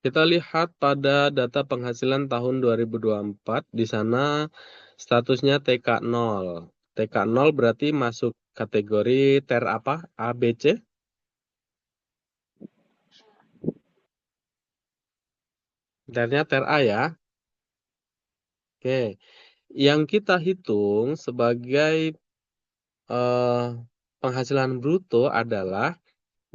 Kita lihat pada data penghasilan tahun 2024, di sana statusnya TK0. TK0 berarti masuk kategori TER apa? A, B, C? TER-nya TER A ya. Oke, yang kita hitung sebagai penghasilan bruto adalah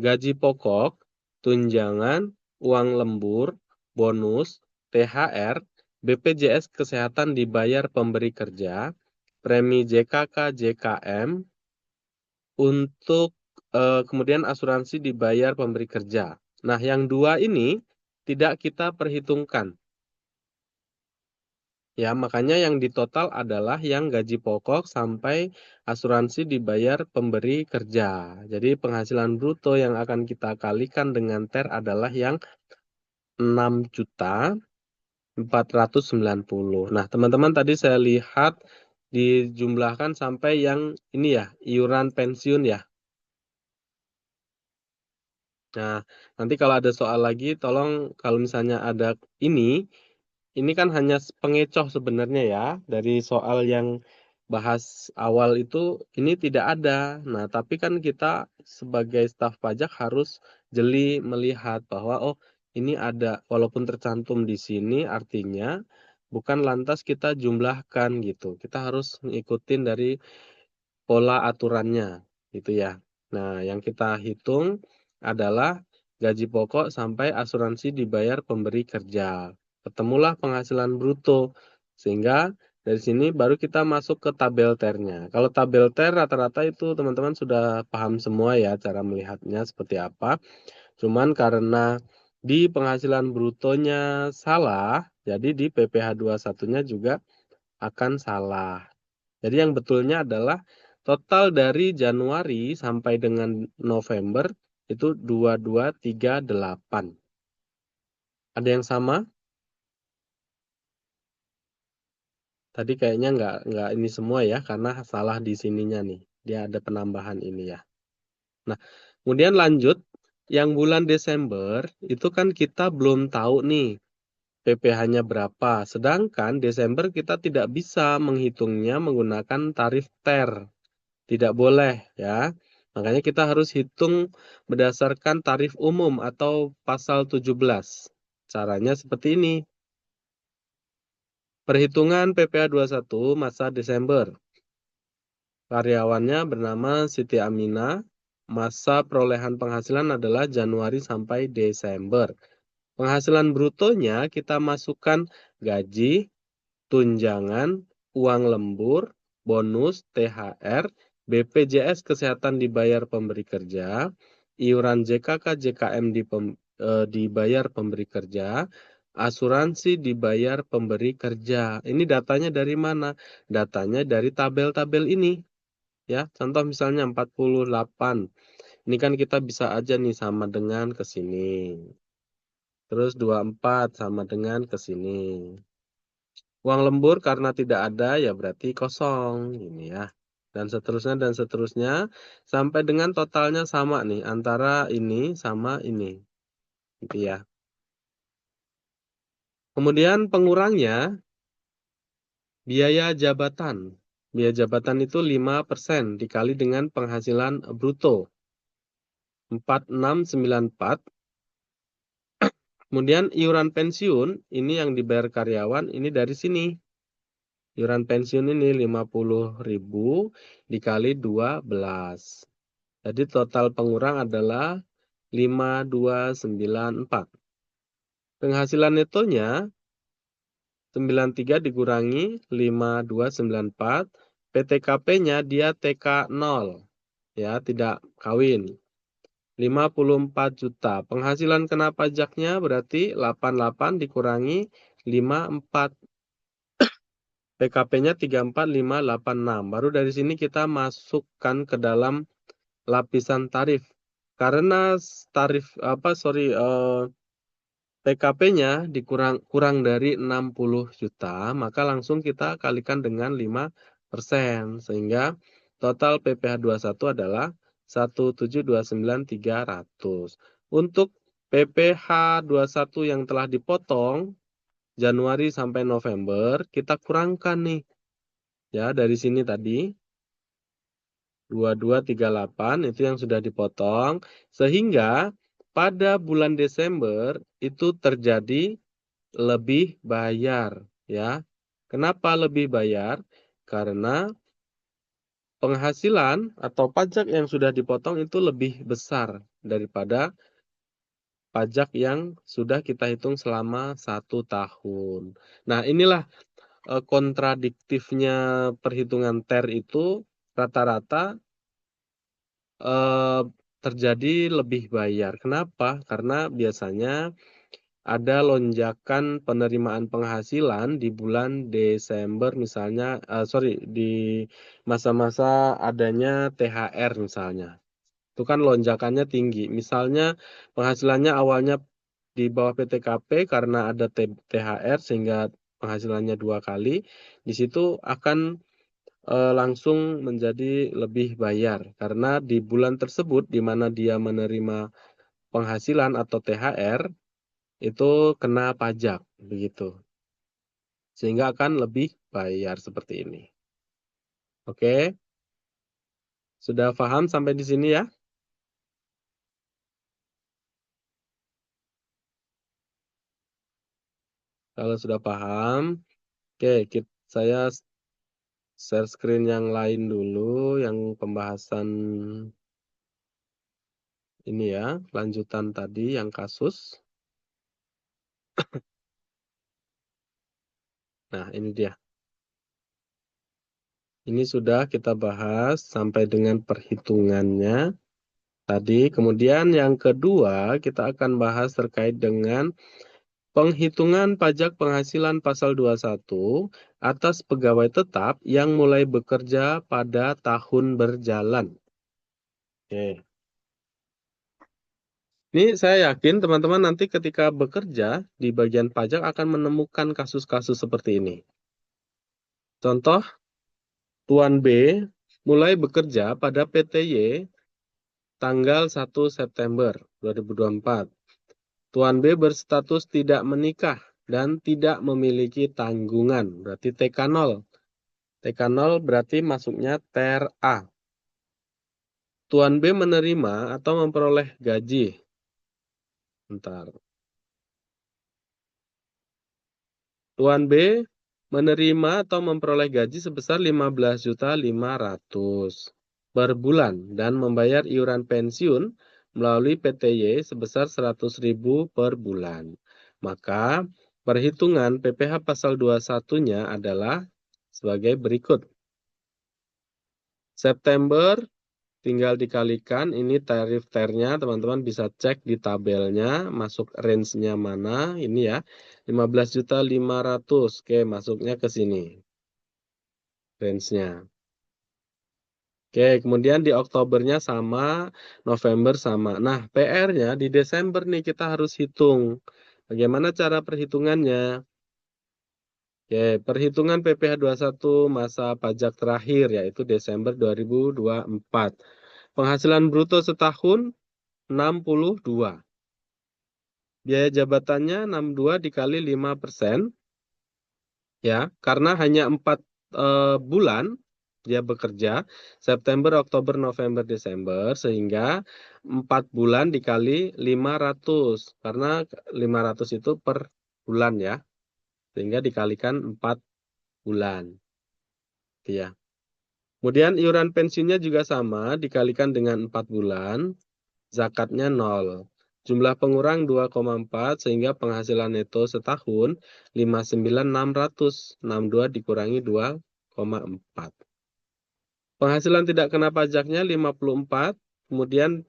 gaji pokok, tunjangan, uang lembur, bonus, THR, BPJS Kesehatan dibayar pemberi kerja, premi JKK, JKM, untuk kemudian asuransi dibayar pemberi kerja. Nah, yang dua ini tidak kita perhitungkan. Ya, makanya yang ditotal adalah yang gaji pokok sampai asuransi dibayar pemberi kerja. Jadi penghasilan bruto yang akan kita kalikan dengan TER adalah yang 6.490. Nah, teman-teman tadi saya lihat dijumlahkan sampai yang ini ya, iuran pensiun ya. Nah, nanti kalau ada soal lagi, tolong kalau misalnya ada ini kan hanya pengecoh sebenarnya ya, dari soal yang bahas awal itu, ini tidak ada. Nah, tapi kan kita sebagai staf pajak harus jeli melihat bahwa, oh ini ada, walaupun tercantum di sini, artinya bukan lantas kita jumlahkan gitu. Kita harus ngikutin dari pola aturannya, gitu ya. Nah, yang kita hitung adalah gaji pokok sampai asuransi dibayar pemberi kerja. Ketemulah penghasilan bruto. Sehingga dari sini baru kita masuk ke tabel TER-nya. Kalau tabel TER rata-rata itu teman-teman sudah paham semua ya cara melihatnya seperti apa. Cuman karena di penghasilan brutonya salah, jadi di PPh 21-nya juga akan salah. Jadi yang betulnya adalah total dari Januari sampai dengan November itu 2238. Ada yang sama? Tadi kayaknya nggak ini semua ya, karena salah di sininya nih. Dia ada penambahan ini ya. Nah, kemudian lanjut, yang bulan Desember itu kan kita belum tahu nih PPh-nya berapa. Sedangkan Desember kita tidak bisa menghitungnya menggunakan tarif TER. Tidak boleh ya. Makanya kita harus hitung berdasarkan tarif umum atau pasal 17. Caranya seperti ini. Perhitungan PPh 21 masa Desember. Karyawannya bernama Siti Amina. Masa perolehan penghasilan adalah Januari sampai Desember. Penghasilan brutonya kita masukkan gaji, tunjangan, uang lembur, bonus, THR, BPJS Kesehatan dibayar pemberi kerja, iuran JKK, JKM dibayar pemberi kerja, asuransi dibayar pemberi kerja. Ini datanya dari mana? Datanya dari tabel-tabel ini. Ya, contoh misalnya 48. Ini kan kita bisa aja nih sama dengan ke sini. Terus 24 sama dengan ke sini. Uang lembur karena tidak ada ya berarti kosong ini ya. Dan seterusnya sampai dengan totalnya sama nih antara ini sama ini. Gitu ya. Kemudian pengurangnya biaya jabatan. Biaya jabatan itu 5% dikali dengan penghasilan bruto. 4694. Kemudian iuran pensiun ini yang dibayar karyawan ini dari sini. Iuran pensiun ini 50.000 dikali 12. Jadi total pengurang adalah 5294. Penghasilan netonya 93 dikurangi 5294. PTKP-nya dia TK0. Ya, tidak kawin. 54 juta. Penghasilan kena pajaknya berarti 88 dikurangi 54. PKP-nya 34586. Baru dari sini kita masukkan ke dalam lapisan tarif. Karena tarif PKP-nya kurang dari 60 juta, maka langsung kita kalikan dengan 5%. Sehingga total PPh 21 adalah 1729300. Untuk PPh 21 yang telah dipotong Januari sampai November kita kurangkan nih. Ya, dari sini tadi 2238 itu yang sudah dipotong sehingga pada bulan Desember itu terjadi lebih bayar ya. Kenapa lebih bayar? Karena penghasilan atau pajak yang sudah dipotong itu lebih besar daripada pajak yang sudah kita hitung selama 1 tahun. Nah, inilah kontradiktifnya perhitungan TER itu rata-rata terjadi lebih bayar. Kenapa? Karena biasanya ada lonjakan penerimaan penghasilan di bulan Desember misalnya, di masa-masa adanya THR misalnya. Itu kan lonjakannya tinggi. Misalnya penghasilannya awalnya di bawah PTKP karena ada THR sehingga penghasilannya 2 kali, di situ akan langsung menjadi lebih bayar. Karena di bulan tersebut di mana dia menerima penghasilan atau THR, itu kena pajak, begitu. Sehingga akan lebih bayar seperti ini. Oke? Sudah paham sampai di sini ya? Kalau sudah paham, oke, saya share screen yang lain dulu, yang pembahasan ini ya, lanjutan tadi yang kasus. Nah, ini dia. Ini sudah kita bahas sampai dengan perhitungannya tadi. Kemudian yang kedua, kita akan bahas terkait dengan penghitungan pajak penghasilan pasal 21 atas pegawai tetap yang mulai bekerja pada tahun berjalan. Oke. Ini saya yakin teman-teman nanti ketika bekerja di bagian pajak akan menemukan kasus-kasus seperti ini. Contoh, Tuan B mulai bekerja pada PTY tanggal 1 September 2024. Tuan B berstatus tidak menikah dan tidak memiliki tanggungan, berarti TK0. TK0 berarti masuknya TER A. Tuan B menerima atau memperoleh gaji. Bentar. Tuan B menerima atau memperoleh gaji sebesar 15.500.000 per bulan dan membayar iuran pensiun melalui PTY sebesar 100.000 per bulan. Maka perhitungan PPh pasal 21-nya adalah sebagai berikut. September tinggal dikalikan, ini tarif TER-nya, teman-teman bisa cek di tabelnya, masuk range-nya mana, ini ya, 15.500.000, oke, masuknya ke sini, range-nya. Oke, kemudian di Oktobernya sama, November sama. Nah, PR-nya di Desember nih kita harus hitung. Bagaimana cara perhitungannya? Oke, perhitungan PPh 21 masa pajak terakhir, yaitu Desember 2024. Penghasilan bruto setahun 62. Biaya jabatannya 62 dikali 5%. Ya, karena hanya 4 bulan dia bekerja, September, Oktober, November, Desember, sehingga 4 bulan dikali 500. Karena 500 itu per bulan ya, sehingga dikalikan 4 bulan. Ya. Kemudian iuran pensiunnya juga sama, dikalikan dengan 4 bulan, zakatnya 0. Jumlah pengurang 2,4 sehingga penghasilan neto setahun 59.600. 62 dikurangi 2,4. Penghasilan tidak kena pajaknya 54, kemudian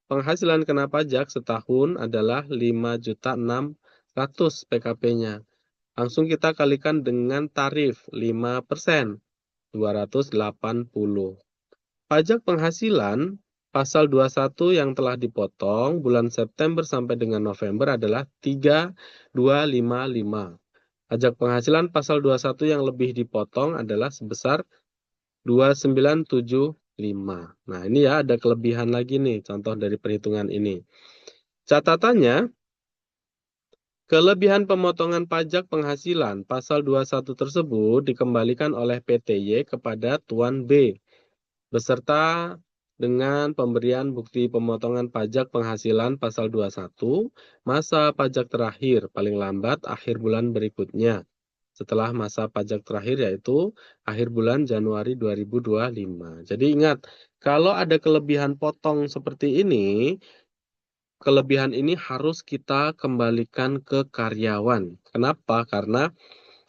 penghasilan kena pajak setahun adalah 5.600.000 PKP-nya. Langsung kita kalikan dengan tarif 5%, 280. Pajak penghasilan pasal 21 yang telah dipotong bulan September sampai dengan November adalah 3.255. Pajak penghasilan pasal 21 yang lebih dipotong adalah sebesar 2.975. Nah, ini ya ada kelebihan lagi nih contoh dari perhitungan ini. Catatannya, kelebihan pemotongan pajak penghasilan pasal 21 tersebut dikembalikan oleh PTY kepada Tuan B beserta dengan pemberian bukti pemotongan pajak penghasilan pasal 21 masa pajak terakhir paling lambat akhir bulan berikutnya setelah masa pajak terakhir yaitu akhir bulan Januari 2025. Jadi ingat, kalau ada kelebihan potong seperti ini, kelebihan ini harus kita kembalikan ke karyawan. Kenapa? Karena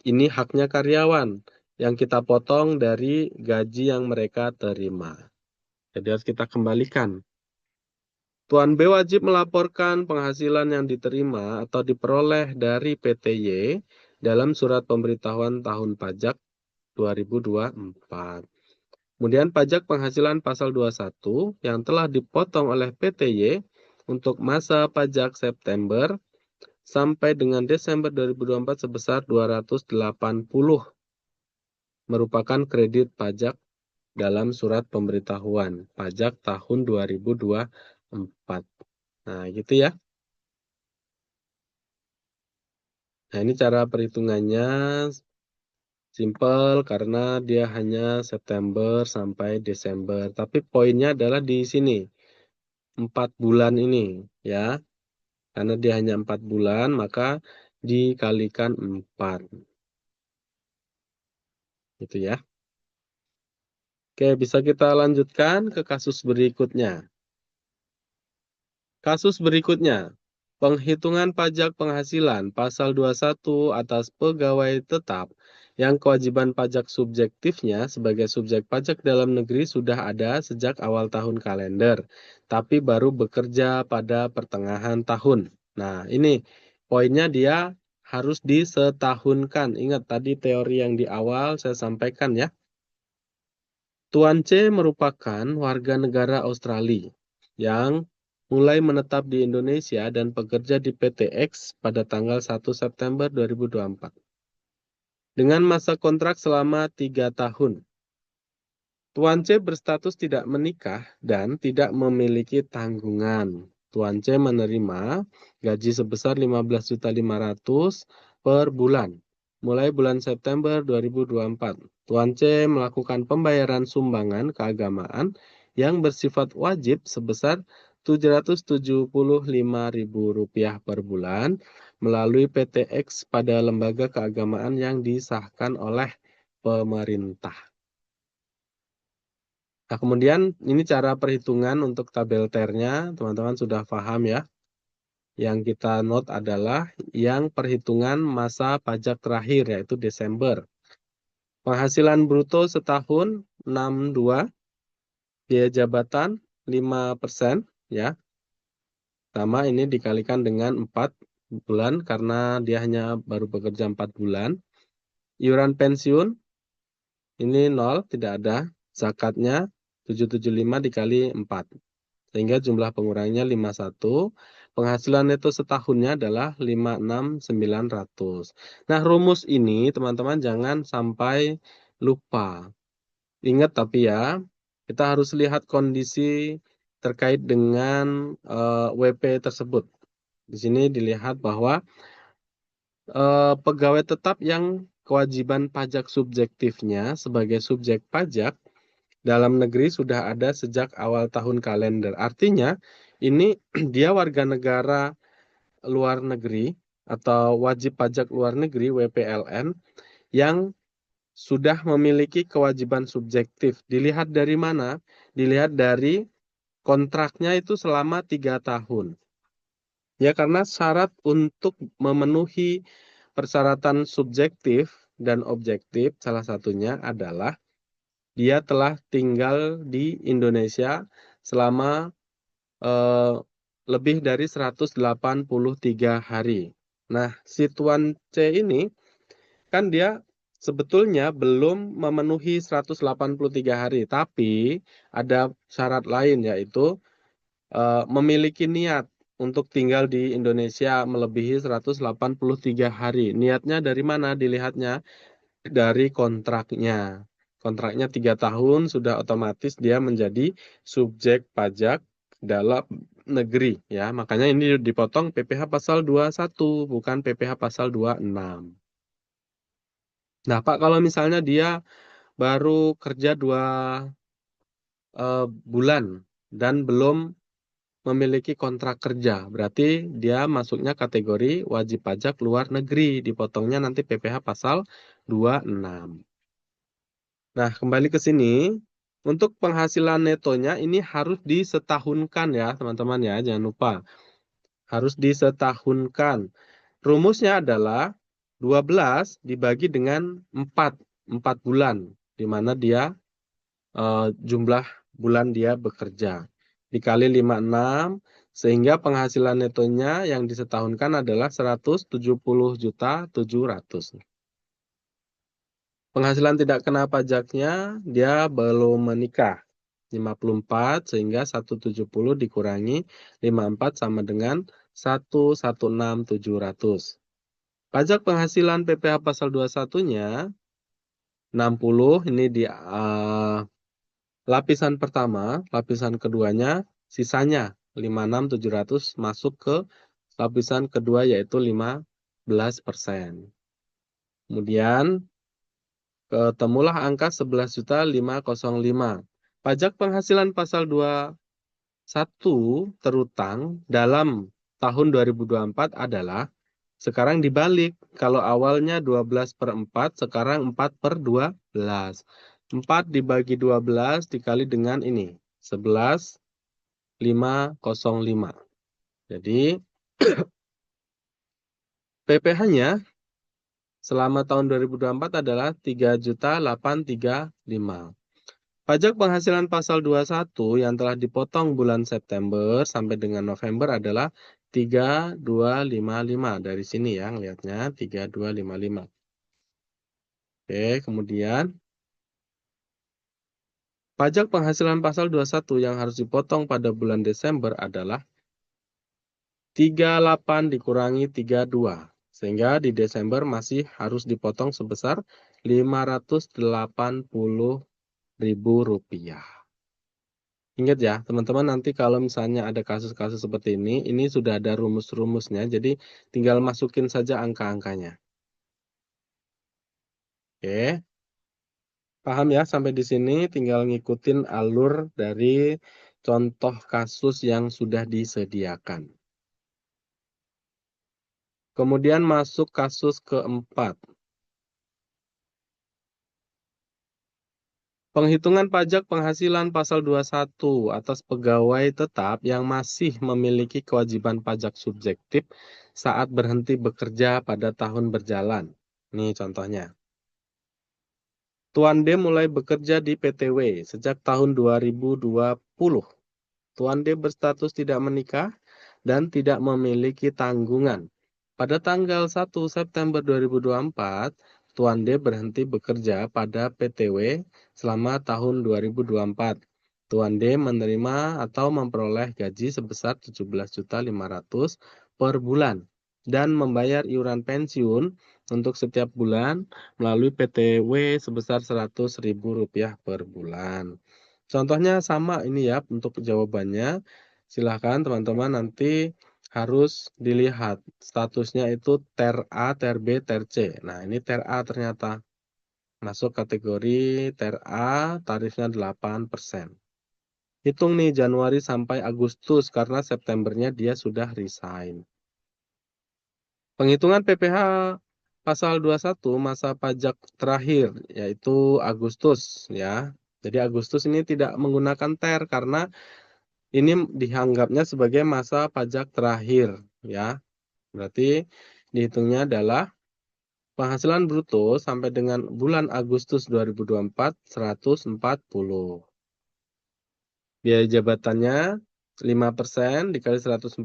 ini haknya karyawan yang kita potong dari gaji yang mereka terima. Jadi harus kita kembalikan. Tuan B wajib melaporkan penghasilan yang diterima atau diperoleh dari PTY dalam surat pemberitahuan tahun pajak 2024. Kemudian pajak penghasilan pasal 21 yang telah dipotong oleh PTY untuk masa pajak September sampai dengan Desember 2024 sebesar 280 merupakan kredit pajak dalam surat pemberitahuan pajak tahun 2024. Nah, gitu ya. Nah, ini cara perhitungannya simple karena dia hanya September sampai Desember. Tapi poinnya adalah di sini, 4 bulan ini ya. Karena dia hanya 4 bulan, maka dikalikan 4. Gitu ya. Oke, bisa kita lanjutkan ke kasus berikutnya. Kasus berikutnya, penghitungan pajak penghasilan pasal 21 atas pegawai tetap yang kewajiban pajak subjektifnya sebagai subjek pajak dalam negeri sudah ada sejak awal tahun kalender, tapi baru bekerja pada pertengahan tahun. Nah, ini poinnya dia harus disetahunkan. Ingat tadi teori yang di awal saya sampaikan ya. Tuan C merupakan warga negara Australia yang mulai menetap di Indonesia dan bekerja di PT X pada tanggal 1 September 2024. Dengan masa kontrak selama 3 tahun. Tuan C berstatus tidak menikah dan tidak memiliki tanggungan. Tuan C menerima gaji sebesar 15.500.000 per bulan. Mulai bulan September 2024, Tuan C melakukan pembayaran sumbangan keagamaan yang bersifat wajib sebesar Rp775.000 per bulan melalui PT X pada lembaga keagamaan yang disahkan oleh pemerintah. Nah, kemudian ini cara perhitungan untuk tabel TER-nya, teman-teman sudah paham ya. Yang kita note adalah yang perhitungan masa pajak terakhir, yaitu Desember. Penghasilan bruto setahun 62, biaya jabatan 5%, ya. Sama ini dikalikan dengan 4 bulan karena dia hanya baru bekerja 4 bulan. Iuran pensiun ini 0, tidak ada. Zakatnya 775 dikali 4. Sehingga jumlah pengurangnya 51. Penghasilan neto setahunnya adalah 56.900. Nah, rumus ini teman-teman jangan sampai lupa. Ingat tapi ya, kita harus lihat kondisi terkait dengan WP tersebut. Di sini dilihat bahwa pegawai tetap yang kewajiban pajak subjektifnya sebagai subjek pajak dalam negeri sudah ada sejak awal tahun kalender. Artinya, ini dia warga negara luar negeri atau wajib pajak luar negeri WPLN yang sudah memiliki kewajiban subjektif. Dilihat dari mana? Dilihat dari kontraknya itu selama 3 tahun. Ya, karena syarat untuk memenuhi persyaratan subjektif dan objektif salah satunya adalah dia telah tinggal di Indonesia selama lebih dari 183 hari. Nah, si Tuan C ini kan dia sebetulnya belum memenuhi 183 hari, tapi ada syarat lain yaitu memiliki niat untuk tinggal di Indonesia melebihi 183 hari. Niatnya dari mana dilihatnya? Dari kontraknya. Kontraknya 3 tahun sudah otomatis dia menjadi subjek pajak dalam negeri ya. Makanya ini dipotong PPh pasal 21 bukan PPh pasal 26. Nah, Pak, kalau misalnya dia baru kerja 2 bulan dan belum memiliki kontrak kerja, berarti dia masuknya kategori wajib pajak luar negeri, dipotongnya nanti PPh pasal 26. Nah, kembali ke sini, untuk penghasilan netonya ini harus disetahunkan ya, teman-teman ya, jangan lupa. Harus disetahunkan. Rumusnya adalah 12 dibagi dengan 4 bulan, di mana dia jumlah bulan dia bekerja. Dikali 56, sehingga penghasilan netonya yang disetahunkan adalah 170.700.000. Penghasilan tidak kena pajaknya, dia belum menikah. 54, sehingga 170 dikurangi 54 sama dengan 116.700. Pajak penghasilan PPh pasal 21-nya 60, ini di lapisan pertama, lapisan keduanya, sisanya 56.700 masuk ke lapisan kedua yaitu 15%. Kemudian ketemulah angka 11.505. Pajak penghasilan pasal 21 terutang dalam tahun 2024 adalah sekarang dibalik. Kalau awalnya 12/4, sekarang 4/12. 4 dibagi 12 dikali dengan ini, 11.505. Jadi PPh-nya selama tahun 2024 adalah 3.835.000. Pajak penghasilan pasal 21 yang telah dipotong bulan September sampai dengan November adalah 3.255. Dari sini ya ngelihatnya 3.255. Oke, kemudian pajak penghasilan pasal 21 yang harus dipotong pada bulan Desember adalah 38 dikurangi 32. Sehingga di Desember masih harus dipotong sebesar Rp580.000. Ingat ya, teman-teman, nanti kalau misalnya ada kasus-kasus seperti ini sudah ada rumus-rumusnya, jadi tinggal masukin saja angka-angkanya. Oke, paham ya sampai di sini, tinggal ngikutin alur dari contoh kasus yang sudah disediakan. Kemudian masuk kasus keempat. Penghitungan pajak penghasilan pasal 21 atas pegawai tetap yang masih memiliki kewajiban pajak subjektif saat berhenti bekerja pada tahun berjalan. Ini contohnya. Tuan D mulai bekerja di PTW sejak tahun 2020. Tuan D berstatus tidak menikah dan tidak memiliki tanggungan. Pada tanggal 1 September 2024, Tuan D berhenti bekerja pada PTW selama tahun 2024. Tuan D menerima atau memperoleh gaji sebesar 17.500.000 per bulan dan membayar iuran pensiun untuk setiap bulan melalui PTW sebesar Rp100.000 per bulan. Contohnya sama ini ya untuk jawabannya. Silahkan teman-teman nanti harus dilihat statusnya itu ter A, ter B, ter C. Nah, ini ter A ternyata. Masuk kategori ter A, tarifnya 8%. Hitung nih Januari sampai Agustus karena Septembernya dia sudah resign. Penghitungan PPh pasal 21 masa pajak terakhir yaitu Agustus ya. Jadi Agustus ini tidak menggunakan ter karena ini dianggapnya sebagai masa pajak terakhir ya. Berarti dihitungnya adalah penghasilan bruto sampai dengan bulan Agustus 2024 140. Biaya jabatannya 5% dikali 140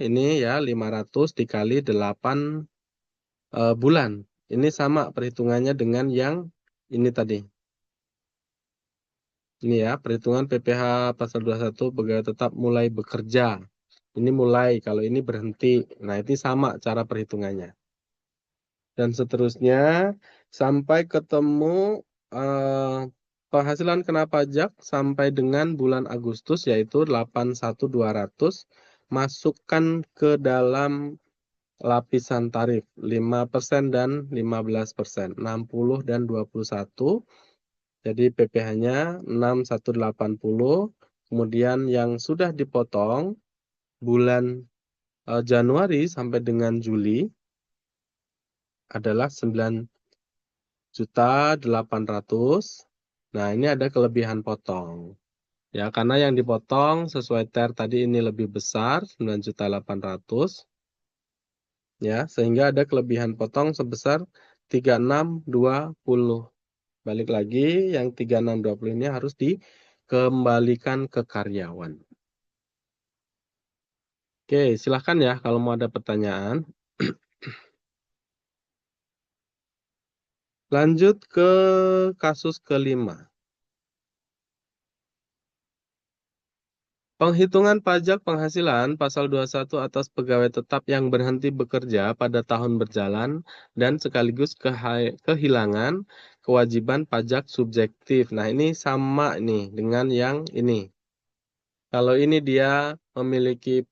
ini ya 500 dikali 8 bulan. Ini sama perhitungannya dengan yang ini tadi. Ini ya, perhitungan PPh pasal 21 pegawai tetap mulai bekerja. Ini mulai, kalau ini berhenti. Nah, ini sama cara perhitungannya. Dan seterusnya sampai ketemu Penghasilan kena pajak sampai dengan bulan Agustus yaitu 81.200 masukkan ke dalam lapisan tarif 5% dan 15%, 60 dan 21. Jadi PPh-nya 6.180, kemudian yang sudah dipotong bulan, Januari sampai dengan Juli adalah 9.800.000. Nah, ini ada kelebihan potong. Ya, karena yang dipotong sesuai TER tadi ini lebih besar, 9.800.000, ya, sehingga ada kelebihan potong sebesar 3620. Balik lagi, yang 3620 ini harus dikembalikan ke karyawan. Oke, silahkan ya kalau mau ada pertanyaan. Lanjut ke kasus kelima. Penghitungan pajak penghasilan pasal 21 atas pegawai tetap yang berhenti bekerja pada tahun berjalan dan sekaligus kehilangan kewajiban pajak subjektif. Nah, ini sama nih dengan yang ini. Kalau ini dia memiliki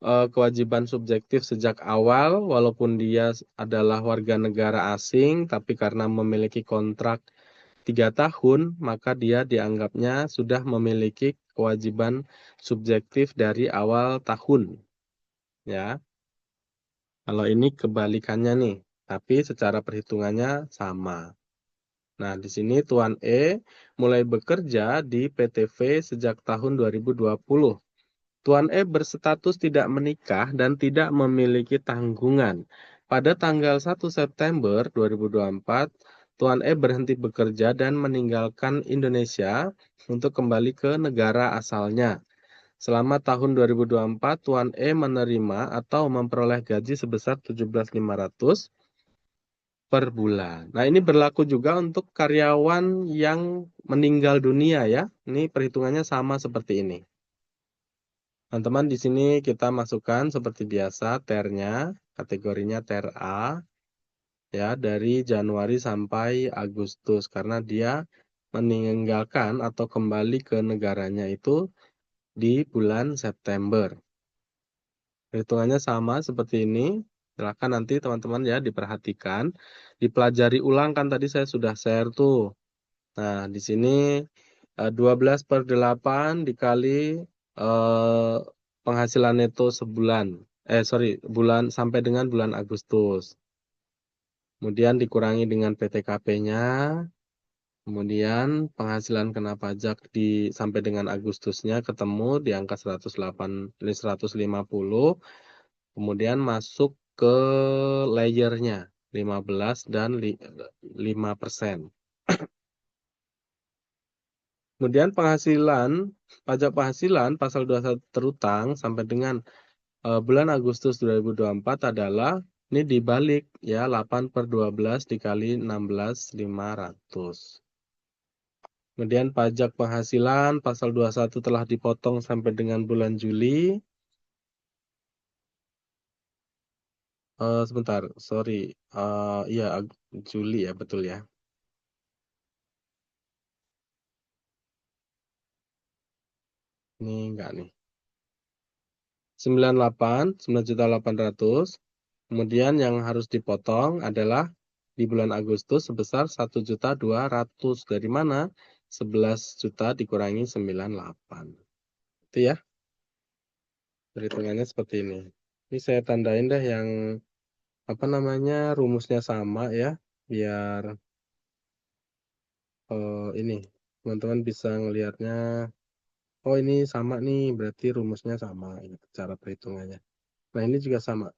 kewajiban subjektif sejak awal, walaupun dia adalah warga negara asing, tapi karena memiliki kontrak 3 tahun, maka dia dianggapnya sudah memiliki kewajiban subjektif dari awal tahun, ya. Kalau ini kebalikannya nih, tapi secara perhitungannya sama. Nah, di sini Tuan E mulai bekerja di PTV sejak tahun 2020. Tuan E berstatus tidak menikah dan tidak memiliki tanggungan. Pada tanggal 1 September 2024, Tuan E berhenti bekerja dan meninggalkan Indonesia untuk kembali ke negara asalnya. Selama tahun 2024, Tuan E menerima atau memperoleh gaji sebesar 17.500 per bulan. Nah, ini berlaku juga untuk karyawan yang meninggal dunia ya. Ini perhitungannya sama seperti ini. Teman-teman, di sini kita masukkan seperti biasa TER-nya, kategorinya TER A, ya, dari Januari sampai Agustus, karena dia meninggalkan atau kembali ke negaranya itu di bulan September. Perhitungannya sama seperti ini. Silakan nanti teman-teman ya diperhatikan, dipelajari ulang kan tadi saya sudah share tuh. Nah, di sini 12/8 dikali penghasilan neto sebulan. Bulan sampai dengan bulan Agustus. Kemudian dikurangi dengan PTKP-nya. Kemudian penghasilan kena pajak sampai dengan Agustusnya ketemu di angka 150. Kemudian masuk ke layernya 15 dan 5%. Kemudian pajak penghasilan pasal 21 terutang sampai dengan bulan Agustus 2024 adalah ini dibalik ya 8/12 dikali 16.500. Kemudian pajak penghasilan pasal 21 telah dipotong sampai dengan bulan Juli. Sebentar, sorry. Iya, Juli ya, betul ya. Ini enggak nih. 9.800.000. Kemudian yang harus dipotong adalah di bulan Agustus sebesar 1.200.000. Dari mana? 11 juta dikurangi 98. Itu ya, perhitungannya seperti ini. Ini saya tandain deh yang apa namanya rumusnya sama ya, biar ini teman-teman bisa ngelihatnya. Oh, ini sama nih, berarti rumusnya sama ini cara perhitungannya. Nah, ini juga sama.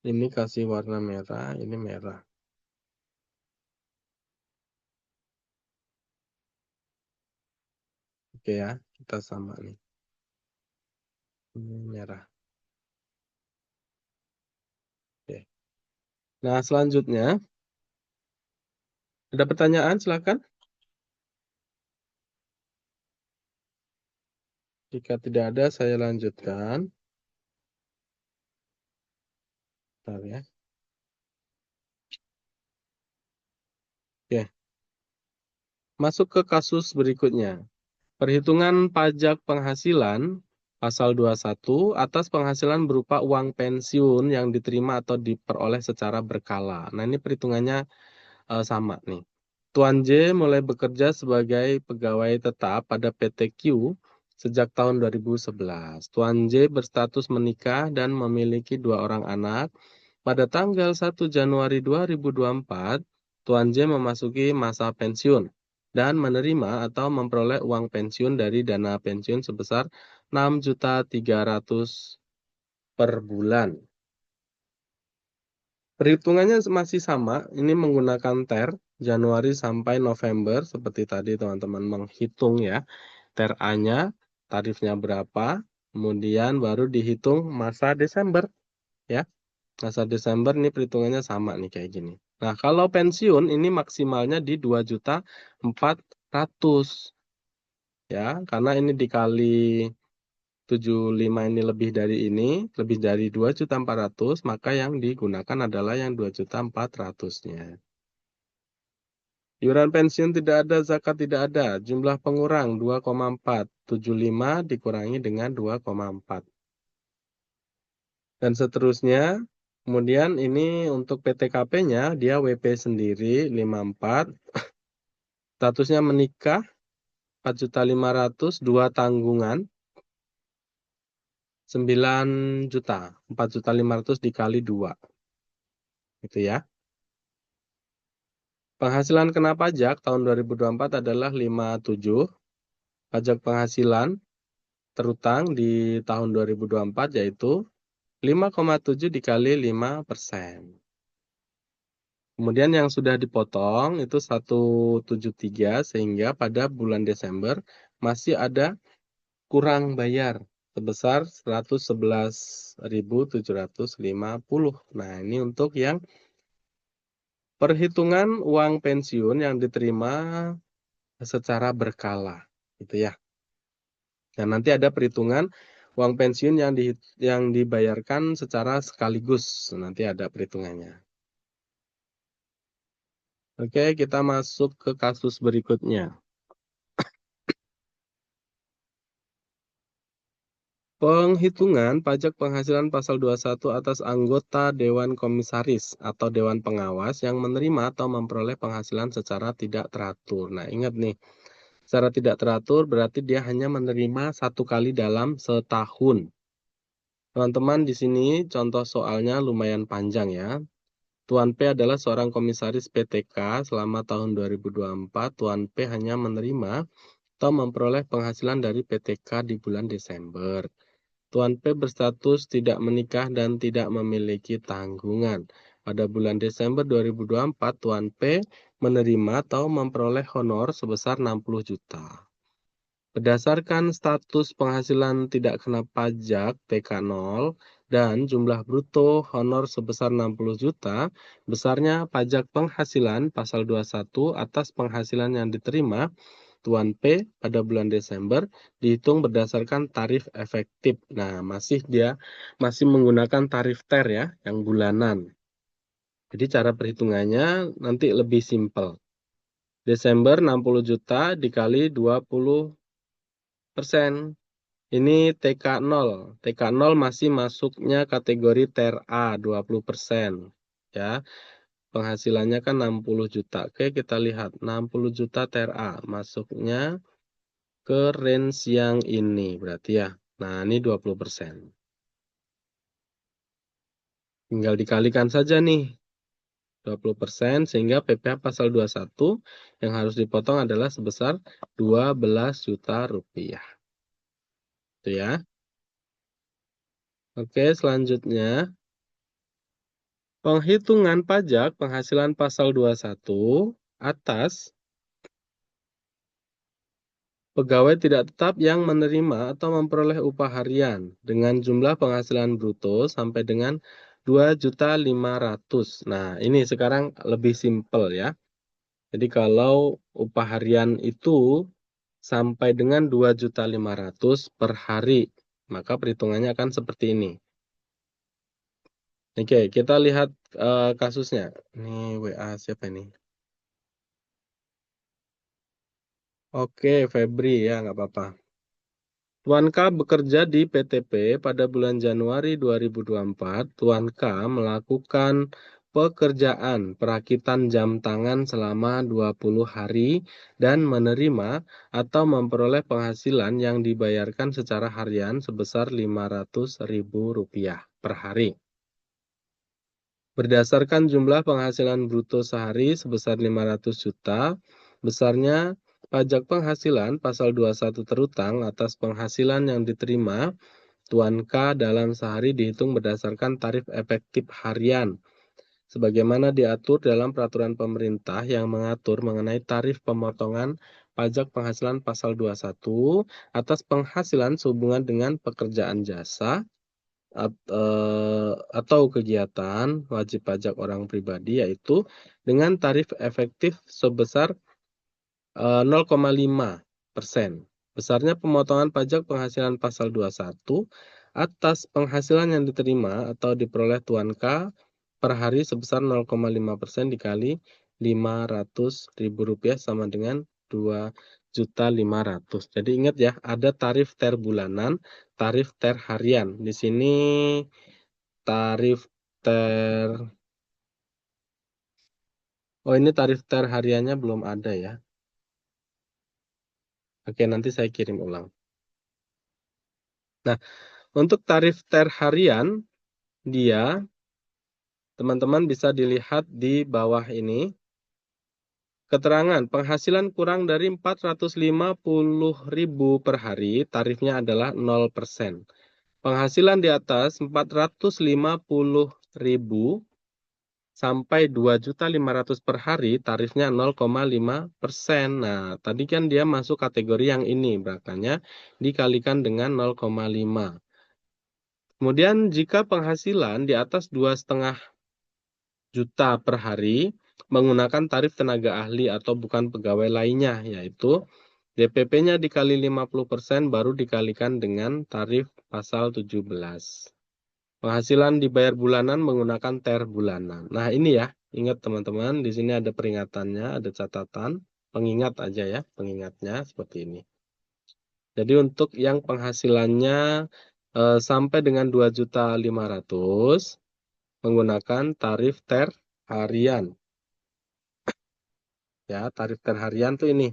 Ini kasih warna merah, ini merah. Oke ya, kita sama nih. Ini merah. Oke. Nah, selanjutnya ada pertanyaan, silakan. Jika tidak ada, saya lanjutkan. Bentar ya. Masuk ke kasus berikutnya. Perhitungan pajak penghasilan pasal 21 atas penghasilan berupa uang pensiun yang diterima atau diperoleh secara berkala. Nah, ini perhitungannya sama nih. Tuan J mulai bekerja sebagai pegawai tetap pada PT Q sejak tahun 2011. Tuan J berstatus menikah dan memiliki 2 orang anak. Pada tanggal 1 Januari 2024, Tuan J memasuki masa pensiun dan menerima atau memperoleh uang pensiun dari dana pensiun sebesar 6.300.000 per bulan. Perhitungannya masih sama, ini menggunakan TER Januari sampai November seperti tadi teman-teman menghitung ya. TER A-nya tarifnya berapa, kemudian baru dihitung masa Desember ya. Masa Desember ini perhitungannya sama nih kayak gini. Nah, kalau pensiun ini maksimalnya di 2.400.000 ya, karena ini dikali 75 ini lebih dari 2.400.000, maka yang digunakan adalah yang 2.400.000-nya. Iuran pensiun tidak ada, zakat tidak ada. Jumlah pengurang 2,475 dikurangi dengan 2,4. Dan seterusnya. Kemudian ini untuk PTKP-nya, dia WP sendiri 54. Statusnya menikah 4.500.000, 2 tanggungan 9 juta. 4.500.000 dikali 2. Gitu ya. Penghasilan kena pajak tahun 2024 adalah 57. Pajak penghasilan terutang di tahun 2024 yaitu 5,7 dikali 5%. Kemudian yang sudah dipotong itu 173 sehingga pada bulan Desember masih ada kurang bayar sebesar 111.750. Nah, ini untuk yang perhitungan uang pensiun yang diterima secara berkala, gitu ya. Dan nanti ada perhitungan uang pensiun yang dibayarkan secara sekaligus, nanti ada perhitungannya. Oke, kita masuk ke kasus berikutnya. Penghitungan pajak penghasilan pasal 21 atas anggota Dewan Komisaris atau Dewan Pengawas yang menerima atau memperoleh penghasilan secara tidak teratur. Nah, ingat nih, secara tidak teratur berarti dia hanya menerima 1 kali dalam setahun. Teman-teman di sini contoh soalnya lumayan panjang ya. Tuan P adalah seorang komisaris PTK selama tahun 2024. Tuan P hanya menerima atau memperoleh penghasilan dari PTK di bulan Desember. Tuan P berstatus tidak menikah dan tidak memiliki tanggungan. Pada bulan Desember 2024, Tuan P menerima atau memperoleh honor sebesar 60 juta. Berdasarkan status penghasilan tidak kena pajak TK0 dan jumlah bruto honor sebesar 60 juta, besarnya pajak penghasilan pasal 21 atas penghasilan yang diterima Tuan P pada bulan Desember dihitung berdasarkan tarif efektif. Nah, masih menggunakan tarif TER ya, yang bulanan. Jadi cara perhitungannya nanti lebih simpel. Desember 60 juta dikali 20%. Ini TK0. TK0 masih masuknya kategori TER A 20%. Ya, penghasilannya kan 60 juta. Oke, kita lihat 60 juta TER A masuknya ke range yang ini berarti ya. Nah, ini 20%. Tinggal dikalikan saja nih. 20% sehingga PPh pasal 21 yang harus dipotong adalah sebesar 12 juta rupiah. Itu ya. Oke, selanjutnya penghitungan pajak penghasilan pasal 21 atas pegawai tidak tetap yang menerima atau memperoleh upah harian dengan jumlah penghasilan bruto sampai dengan 2.500.000. Nah, ini sekarang lebih simpel ya. Jadi kalau upah harian itu sampai dengan 2.500.000 per hari, maka perhitungannya akan seperti ini. Oke, kita lihat kasusnya. Ini WA siapa ini? Oke, Febri ya, nggak apa-apa. Tuan K bekerja di PTP pada bulan Januari 2024. Tuan K melakukan pekerjaan perakitan jam tangan selama 20 hari dan menerima atau memperoleh penghasilan yang dibayarkan secara harian sebesar Rp500.000 per hari. Berdasarkan jumlah penghasilan bruto sehari sebesar 500 juta, besarnya pajak penghasilan pasal 21 terutang atas penghasilan yang diterima Tuan K dalam sehari dihitung berdasarkan tarif efektif harian, sebagaimana diatur dalam peraturan pemerintah yang mengatur mengenai tarif pemotongan pajak penghasilan pasal 21 atas penghasilan sehubungan dengan pekerjaan jasa atau kegiatan wajib pajak orang pribadi, yaitu dengan tarif efektif sebesar 0,5%. Besarnya pemotongan pajak penghasilan pasal 21 atas penghasilan yang diterima atau diperoleh Tuan K per hari sebesar 0,5% dikali Rp500.000 sama dengan 2.500.000. Jadi ingat ya, ada tarif ter bulanan, tarif ter harian. Di sini tarif ter ini tarif ter hariannya belum ada ya. Oke, nanti saya kirim ulang. Nah, untuk tarif ter harian, dia teman-teman bisa dilihat di bawah ini. Keterangan penghasilan kurang dari 450.000 per hari, tarifnya adalah 0%. Penghasilan di atas 450.000 sampai 2.500.000 per hari, tarifnya 0,5%. Nah, tadi kan dia masuk kategori yang ini, makanya dikalikan dengan 0,5. Kemudian jika penghasilan di atas 2,5 juta per hari menggunakan tarif tenaga ahli atau bukan pegawai lainnya, yaitu DPP-nya dikali 50% baru dikalikan dengan tarif pasal 17. Penghasilan dibayar bulanan menggunakan TER bulanan. Nah, ini ya, ingat teman-teman, di sini ada peringatannya, ada catatan, pengingat aja ya, pengingatnya seperti ini. Jadi untuk yang penghasilannya sampai dengan 2.500.000 menggunakan tarif TER harian. Ya, tarif TER harian tuh ini.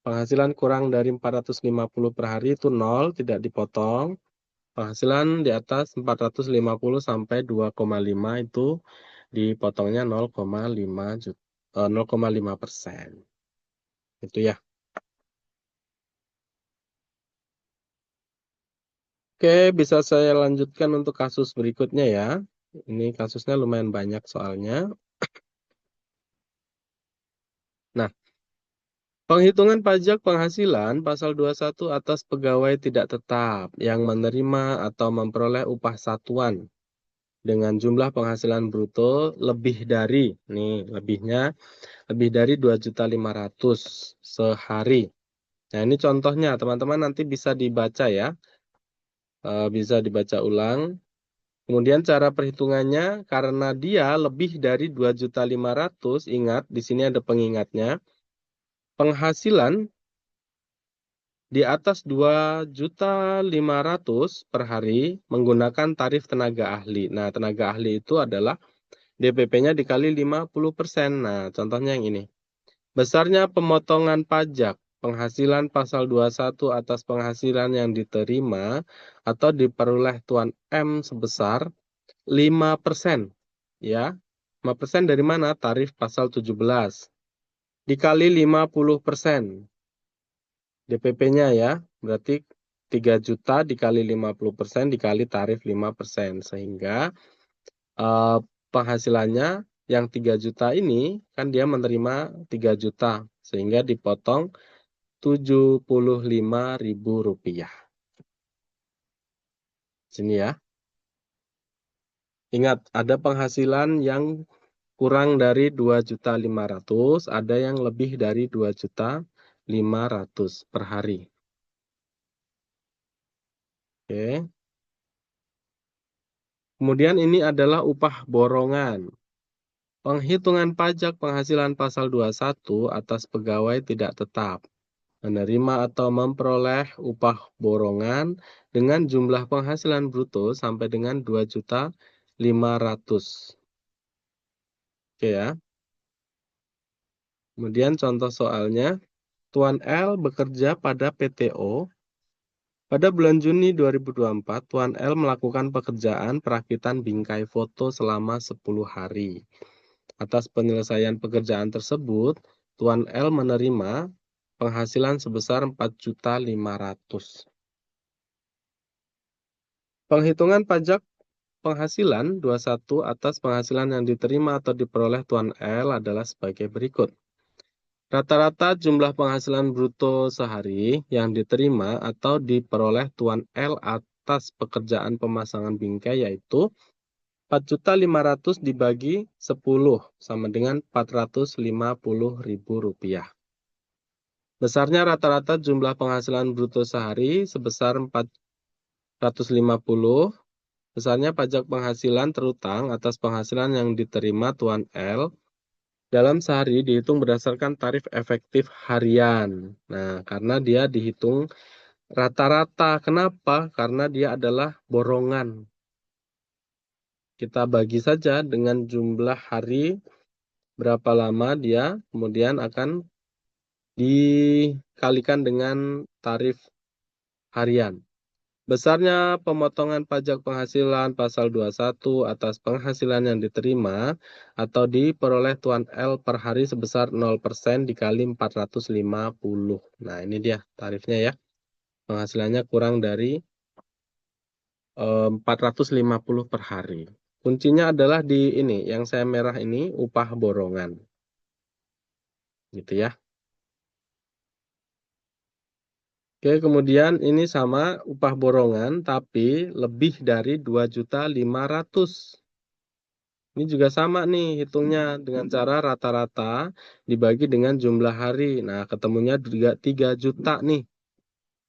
Penghasilan kurang dari 450 per hari itu 0, tidak dipotong. Penghasilan di atas 450 sampai 2,5 itu dipotongnya 0,5%. Itu ya. Oke, bisa saya lanjutkan untuk kasus berikutnya ya. Ini kasusnya lumayan banyak soalnya. Nah, penghitungan pajak penghasilan pasal 21 atas pegawai tidak tetap yang menerima atau memperoleh upah satuan dengan jumlah penghasilan bruto lebih dari, nih lebihnya, lebih dari 2.500.000 sehari. Nah, ini contohnya, teman-teman nanti bisa dibaca ya, bisa dibaca ulang. Kemudian cara perhitungannya, karena dia lebih dari 2.500.000, ingat di sini ada pengingatnya, penghasilan di atas 2.500.000 per hari menggunakan tarif tenaga ahli. Nah, tenaga ahli itu adalah DPP-nya dikali 50%. Nah, contohnya yang ini. Besarnya pemotongan pajak penghasilan pasal 21 atas penghasilan yang diterima atau diperoleh Tuan M sebesar 5%. Ya, 5% dari mana? Tarif pasal 17. Dikali 50%. DPP-nya ya, berarti 3 juta dikali 50% dikali tarif 5%. Sehingga eh, penghasilannya yang 3 juta ini kan dia menerima 3 juta. Sehingga dipotong Rp75.000. Sini ya. Ingat, ada penghasilan yang kurang dari 2.500.000, ada yang lebih dari 2.500.000 per hari. Oke. Kemudian ini adalah upah borongan. Penghitungan pajak penghasilan pasal 21 atas pegawai tidak tetap, menerima atau memperoleh upah borongan dengan jumlah penghasilan bruto sampai dengan 2.500.000. Oke ya. Kemudian contoh soalnya, Tuan L bekerja pada PTO. Pada bulan Juni 2024, Tuan L melakukan pekerjaan perakitan bingkai foto selama 10 hari. Atas penyelesaian pekerjaan tersebut, Tuan L menerima penghasilan sebesar 4.500.000. Penghitungan pajak penghasilan 21 atas penghasilan yang diterima atau diperoleh Tuan L adalah sebagai berikut. Rata-rata jumlah penghasilan bruto sehari yang diterima atau diperoleh Tuan L atas pekerjaan pemasangan bingkai yaitu 4.500.000 dibagi 10 sama dengan Rp450.000. Besarnya rata-rata jumlah penghasilan bruto sehari sebesar 450. Besarnya pajak penghasilan terutang atas penghasilan yang diterima Tuan L dalam sehari dihitung berdasarkan tarif efektif harian. Nah, karena dia dihitung rata-rata. Kenapa? Karena dia adalah borongan. Kita bagi saja dengan jumlah hari berapa lama dia, kemudian akan dikalikan dengan tarif harian. Besarnya pemotongan pajak penghasilan pasal 21 atas penghasilan yang diterima atau diperoleh Tuan L per hari sebesar 0% dikali 450. Nah, ini dia tarifnya ya. Penghasilannya kurang dari 450 per hari. Kuncinya adalah di ini, yang saya merah ini upah borongan. Gitu ya. Oke, kemudian ini sama upah borongan tapi lebih dari 2.500.000. Ini juga sama nih hitungnya dengan cara rata-rata dibagi dengan jumlah hari. Nah, ketemunya 3 juta nih.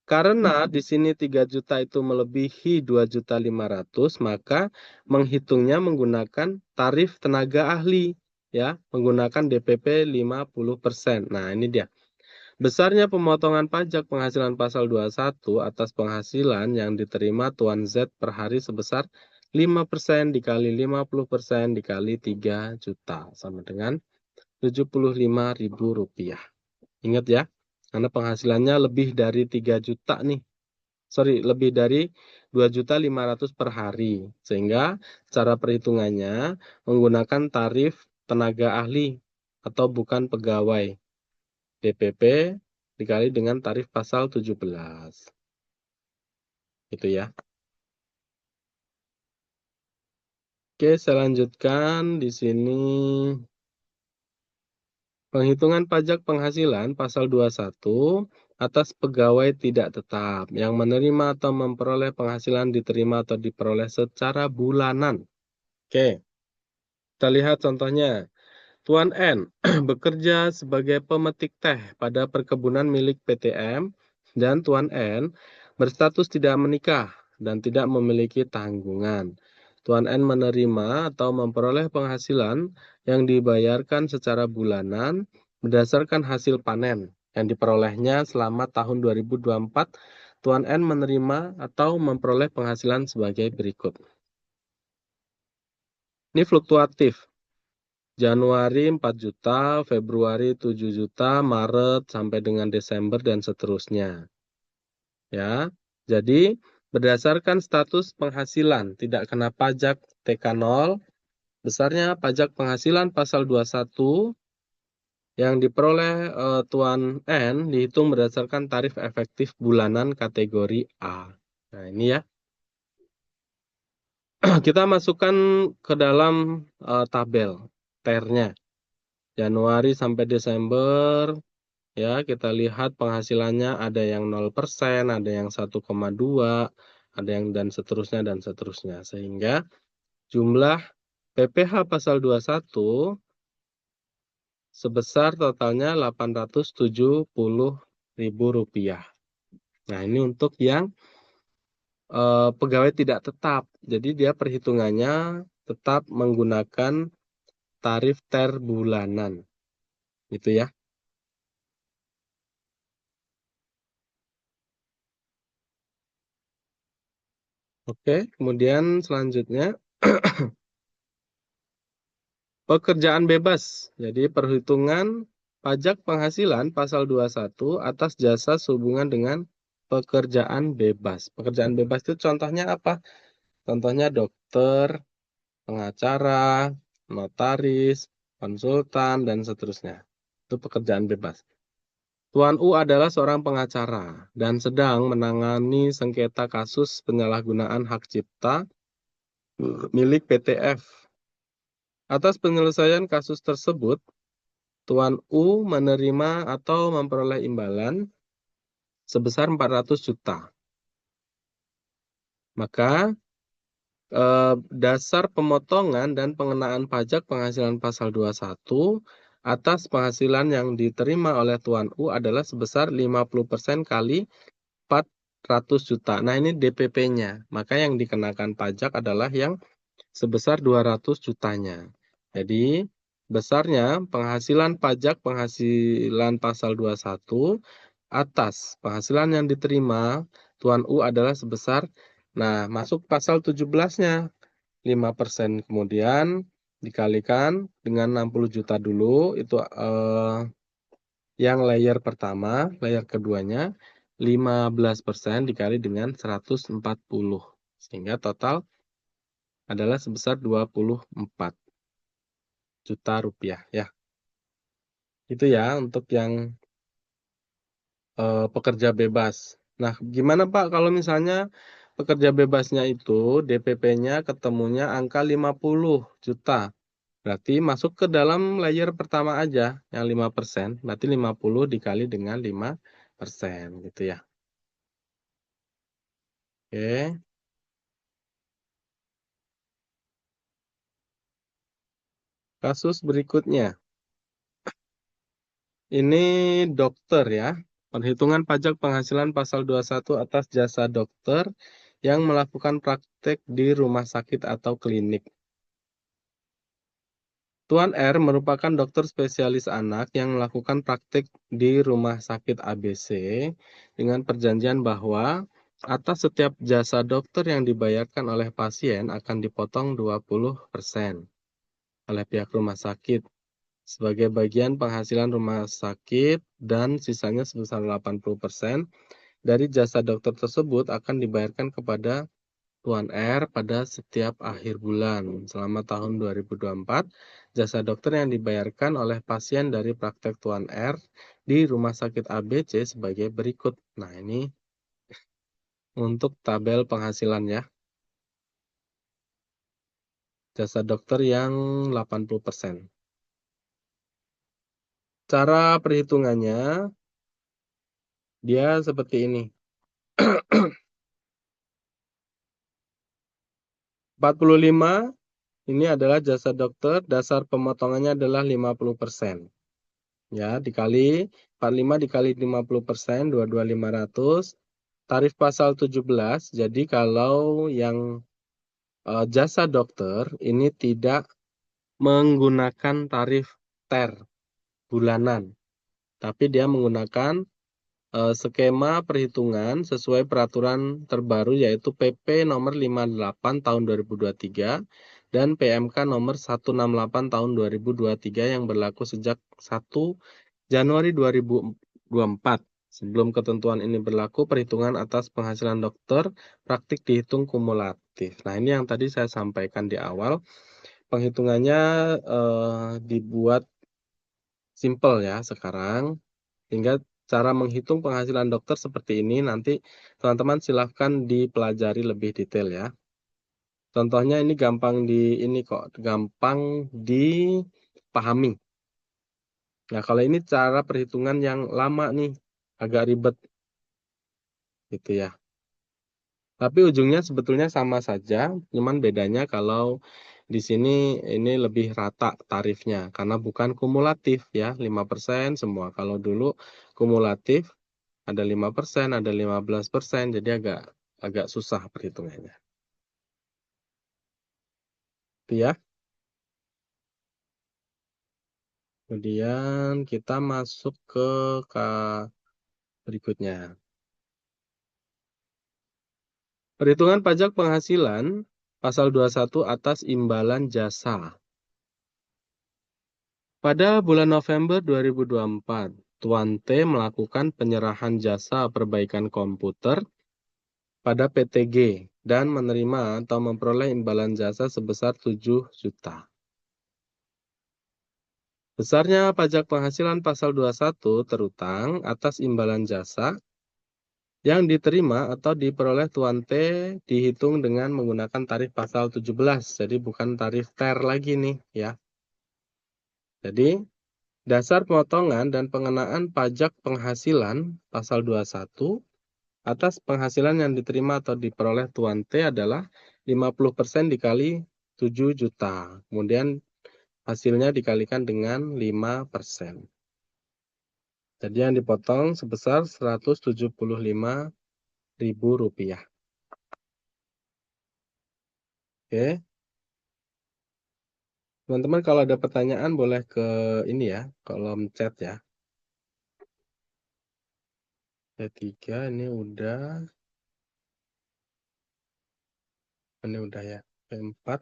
Karena di sini 3 juta itu melebihi 2.500.000, maka menghitungnya menggunakan tarif tenaga ahli, ya, menggunakan DPP 50%. Nah, ini dia. Besarnya pemotongan pajak penghasilan pasal 21 atas penghasilan yang diterima Tuan Z per hari sebesar 5% dikali 50% dikali 3 juta sama dengan Rp75.000. Ingat ya, karena penghasilannya lebih dari 3 juta nih. Lebih dari 2.500.000 per hari. Sehingga cara perhitungannya menggunakan tarif tenaga ahli atau bukan pegawai. DPP dikali dengan tarif pasal 17. Itu ya. Oke, saya lanjutkan di sini. Penghitungan pajak penghasilan pasal 21 atas pegawai tidak tetap yang menerima atau memperoleh penghasilan diterima atau diperoleh secara bulanan. Oke, kita lihat contohnya. Tuan N bekerja sebagai pemetik teh pada perkebunan milik PTM dan Tuan N berstatus tidak menikah dan tidak memiliki tanggungan. Tuan N menerima atau memperoleh penghasilan yang dibayarkan secara bulanan berdasarkan hasil panen yang diperolehnya selama tahun 2024. Tuan N menerima atau memperoleh penghasilan sebagai berikut. Ini fluktuatif. Januari 4 juta, Februari 7 juta, Maret sampai dengan Desember dan seterusnya. Ya. Jadi berdasarkan status penghasilan tidak kena pajak TK0, besarnya pajak penghasilan pasal 21 yang diperoleh Tuan N dihitung berdasarkan tarif efektif bulanan kategori A. Nah, ini ya. Kita masukkan ke dalam tabel TER-nya. Januari sampai Desember, ya, kita lihat penghasilannya ada yang 0%, ada yang 1,2, ada yang dan seterusnya. Sehingga jumlah PPh pasal 21 sebesar totalnya Rp870.000. Nah, ini untuk yang pegawai tidak tetap. Jadi dia perhitungannya tetap menggunakan tarif TER bulanan. Gitu ya. Oke, kemudian selanjutnya pekerjaan bebas. Jadi perhitungan pajak penghasilan pasal 21 atas jasa sehubungan dengan pekerjaan bebas. Pekerjaan bebas itu contohnya apa? Contohnya dokter, pengacara, notaris, konsultan, dan seterusnya. Itu pekerjaan bebas. Tuan U adalah seorang pengacara dan sedang menangani sengketa kasus penyalahgunaan hak cipta milik PT-F. Atas penyelesaian kasus tersebut, Tuan U menerima atau memperoleh imbalan sebesar 400 juta. Maka dasar pemotongan dan pengenaan pajak penghasilan pasal 21 atas penghasilan yang diterima oleh Tuan U adalah sebesar 50% kali 400 juta. Nah, ini DPP-nya. Maka yang dikenakan pajak adalah yang sebesar 200 jutanya. Jadi, besarnya penghasilan pajak penghasilan pasal 21 atas penghasilan yang diterima Tuan U adalah sebesar, nah masuk pasal 17-nya, 5% kemudian dikalikan dengan 60 juta dulu, itu yang layer pertama, layer keduanya 15% dikali dengan 140. Sehingga total adalah sebesar 24 juta rupiah ya. Itu ya untuk yang pekerja bebas. Nah, gimana Pak kalau misalnya pekerja bebasnya itu DPP-nya ketemunya angka 50 juta. Berarti masuk ke dalam layer pertama aja yang 5%. Berarti 50 dikali dengan 5% gitu ya. Oke. Kasus berikutnya. Ini dokter ya. Perhitungan pajak penghasilan pasal 21 atas jasa dokter yang melakukan praktek di rumah sakit atau klinik. Tuan R merupakan dokter spesialis anak yang melakukan praktik di Rumah Sakit ABC dengan perjanjian bahwa atas setiap jasa dokter yang dibayarkan oleh pasien akan dipotong 20% oleh pihak rumah sakit sebagai bagian penghasilan rumah sakit dan sisanya sebesar 80% dari jasa dokter tersebut akan dibayarkan kepada Tuan R pada setiap akhir bulan. Selama tahun 2024, jasa dokter yang dibayarkan oleh pasien dari praktek Tuan R di Rumah Sakit ABC sebagai berikut. Nah, ini untuk tabel penghasilan ya. Jasa dokter yang 80%. Cara perhitungannya, dia seperti ini. 45 ini adalah jasa dokter, dasar pemotongannya adalah 50%. Ya, dikali 45 dikali 50%, 22.500. Tarif pasal 17, jadi kalau yang jasa dokter ini tidak menggunakan tarif TER bulanan, tapi dia menggunakan skema perhitungan sesuai peraturan terbaru yaitu PP nomor 58 tahun 2023 dan PMK nomor 168 tahun 2023 yang berlaku sejak 1 Januari 2024. Sebelum ketentuan ini berlaku, perhitungan atas penghasilan dokter praktik dihitung kumulatif. Nah, ini yang tadi saya sampaikan di awal. Penghitungannya dibuat simpel ya sekarang. Sehingga cara menghitung penghasilan dokter seperti ini nanti teman-teman silahkan dipelajari lebih detail ya. Contohnya ini gampang gampang dipahami. Nah, kalau ini cara perhitungan yang lama nih, agak ribet gitu ya. Tapi ujungnya sebetulnya sama saja, cuman bedanya kalau di sini ini lebih rata tarifnya karena bukan kumulatif ya, 5% semua. Kalau dulu kumulatif ada 5%, ada 15%, jadi agak agak susah perhitungannya. Itu ya. Kemudian kita masuk ke berikutnya. Perhitungan pajak penghasilan pasal 21 atas imbalan jasa. Pada bulan November 2024, Tuan T melakukan penyerahan jasa perbaikan komputer pada PT G dan menerima atau memperoleh imbalan jasa sebesar 7 juta. Besarnya pajak penghasilan pasal 21 terutang atas imbalan jasa yang diterima atau diperoleh Tuan T dihitung dengan menggunakan tarif pasal 17. Jadi bukan tarif TER lagi nih ya. Jadi dasar pemotongan dan pengenaan pajak penghasilan pasal 21 atas penghasilan yang diterima atau diperoleh Tuan T adalah 50% dikali 7 juta. Kemudian hasilnya dikalikan dengan 5%. Jadi yang dipotong sebesar Rp175.000. Oke, teman-teman kalau ada pertanyaan boleh ke ini ya, kolom chat ya. P3 ini udah ya. P4.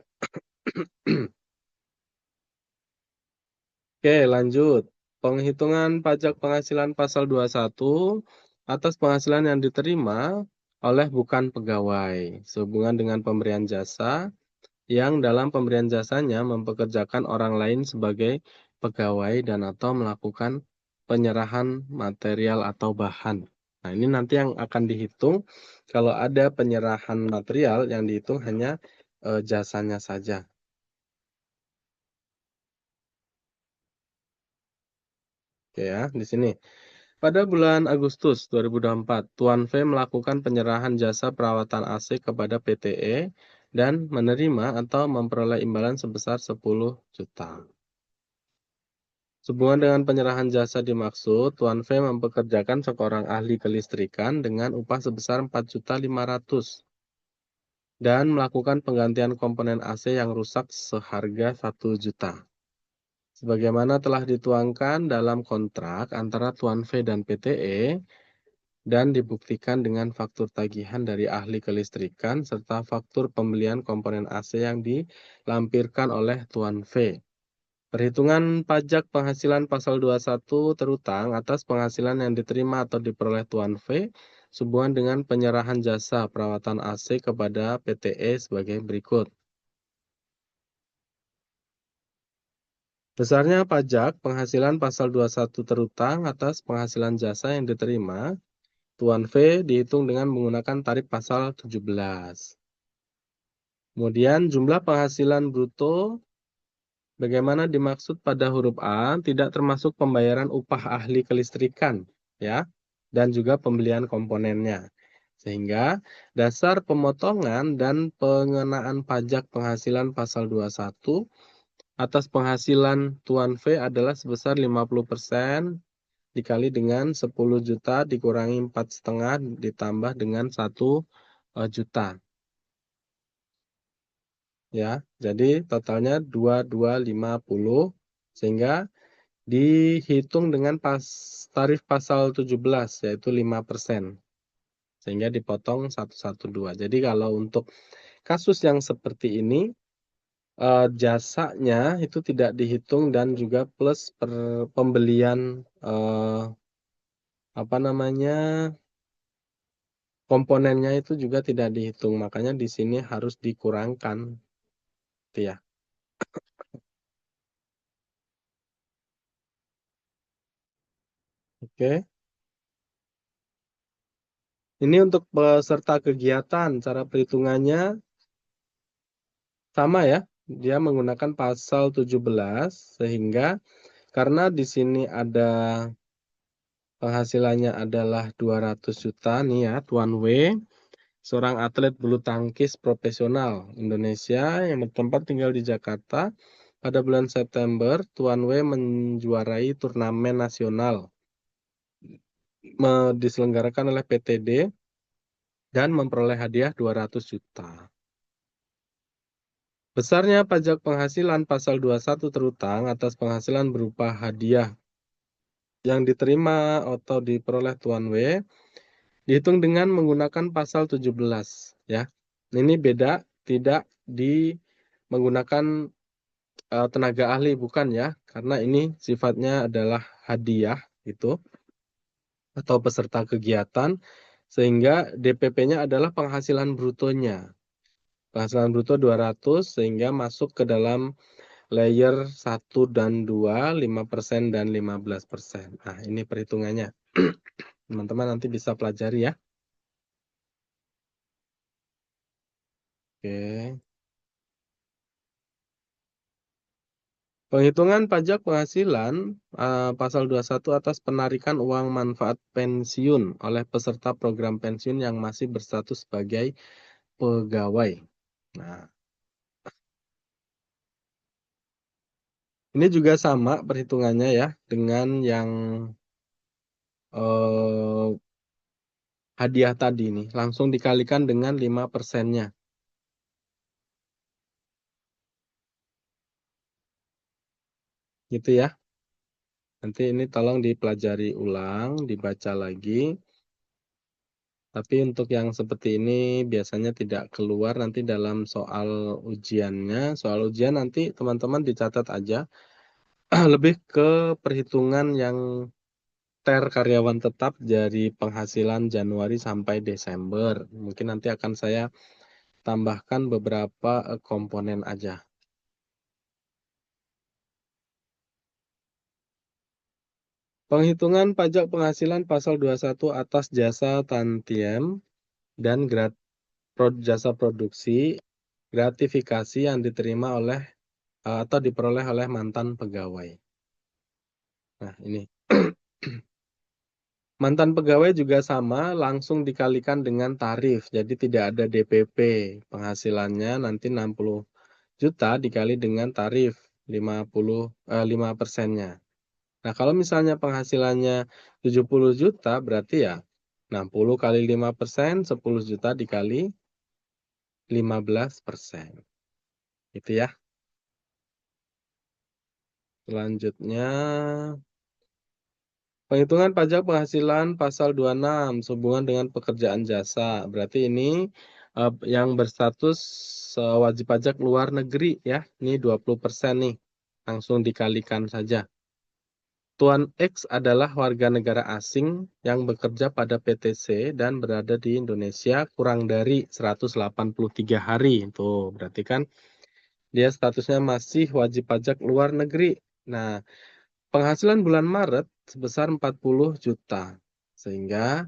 Oke, lanjut. Penghitungan pajak penghasilan pasal 21 atas penghasilan yang diterima oleh bukan pegawai sehubungan dengan pemberian jasa yang dalam pemberian jasanya mempekerjakan orang lain sebagai pegawai dan atau melakukan penyerahan material atau bahan. Nah, ini nanti yang akan dihitung kalau ada penyerahan material yang dihitung hanya jasanya saja. Oke ya, di sini. Pada bulan Agustus 2024, Tuan V melakukan penyerahan jasa perawatan AC kepada PTE dan menerima atau memperoleh imbalan sebesar 10 juta. Sehubungan dengan penyerahan jasa dimaksud, Tuan V mempekerjakan seorang ahli kelistrikan dengan upah sebesar 4.500.000 dan melakukan penggantian komponen AC yang rusak seharga 1 juta. Sebagaimana telah dituangkan dalam kontrak antara Tuan V dan PTE dan dibuktikan dengan faktur tagihan dari ahli kelistrikan serta faktur pembelian komponen AC yang dilampirkan oleh Tuan V. Perhitungan pajak penghasilan pasal 21 terutang atas penghasilan yang diterima atau diperoleh Tuan V sehubungan dengan penyerahan jasa perawatan AC kepada PTE sebagai berikut. Besarnya pajak penghasilan pasal 21 terutang atas penghasilan jasa yang diterima Tuan V dihitung dengan menggunakan tarif pasal 17. Kemudian jumlah penghasilan bruto bagaimana dimaksud pada huruf A tidak termasuk pembayaran upah ahli kelistrikan ya dan juga pembelian komponennya. Sehingga dasar pemotongan dan pengenaan pajak penghasilan pasal 21 atas penghasilan Tuan V adalah sebesar 50% dikali dengan 10 juta dikurangi 4,5 ditambah dengan 1 juta. Ya, jadi totalnya 2250 sehingga dihitung dengan tarif pasal 17 yaitu 5%. Sehingga dipotong 112. Jadi kalau untuk kasus yang seperti ini jasanya itu tidak dihitung dan juga plus pembelian apa namanya komponennya itu juga tidak dihitung. Makanya di sini harus dikurangkan, gitu ya. Oke. Ini untuk peserta kegiatan, cara perhitungannya sama ya. Dia menggunakan pasal 17 sehingga karena di sini ada penghasilannya adalah 200 juta nih ya, Tuan W, seorang atlet bulu tangkis profesional Indonesia yang bertempat tinggal di Jakarta. Pada bulan September, Tuan W menjuarai turnamen nasional diselenggarakan oleh PTD dan memperoleh hadiah 200 juta. Besarnya pajak penghasilan pasal 21 terutang atas penghasilan berupa hadiah yang diterima atau diperoleh Tuan W, dihitung dengan menggunakan pasal 17 ya. Ini beda, tidak menggunakan, tenaga ahli, bukan ya, karena ini sifatnya adalah hadiah gitu, atau peserta kegiatan, sehingga DPP-nya adalah penghasilan brutonya. Penghasilan bruto 200 sehingga masuk ke dalam layer 1 dan 2, 5% dan 15%. Nah, ini perhitungannya. Teman-teman nanti bisa pelajari ya. Oke. Penghitungan pajak penghasilan, pasal 21 atas penarikan uang manfaat pensiun oleh peserta program pensiun yang masih berstatus sebagai pegawai. Nah, ini juga sama perhitungannya ya dengan yang, eee, hadiah tadi nih, langsung dikalikan dengan 5%-nya, gitu ya. Nanti ini tolong dipelajari ulang, dibaca lagi. Tapi untuk yang seperti ini biasanya tidak keluar nanti dalam soal ujiannya. Soal ujian nanti teman-teman dicatat aja, lebih ke perhitungan yang karyawan tetap dari penghasilan Januari sampai Desember. Mungkin nanti akan saya tambahkan beberapa, komponen aja. Penghitungan pajak penghasilan pasal 21 atas jasa tantiem dan jasa produksi, gratifikasi yang diterima oleh, atau diperoleh oleh mantan pegawai. Nah ini, mantan pegawai juga sama, langsung dikalikan dengan tarif, jadi tidak ada DPP. Penghasilannya nanti 60 juta dikali dengan tarif 5%-nya. Nah, kalau misalnya penghasilannya 70 juta, berarti ya 60 kali 5%, 10 juta dikali 15%, gitu ya. Selanjutnya, penghitungan pajak penghasilan pasal 26 sehubungan dengan pekerjaan jasa. Berarti ini, yang berstatus, wajib pajak luar negeri ya, ini 20% nih, langsung dikalikan saja. Tuan X adalah warga negara asing yang bekerja pada PTC dan berada di Indonesia kurang dari 183 hari. Tuh, berarti kan dia statusnya masih wajib pajak luar negeri. Nah, penghasilan bulan Maret sebesar 40 juta. Sehingga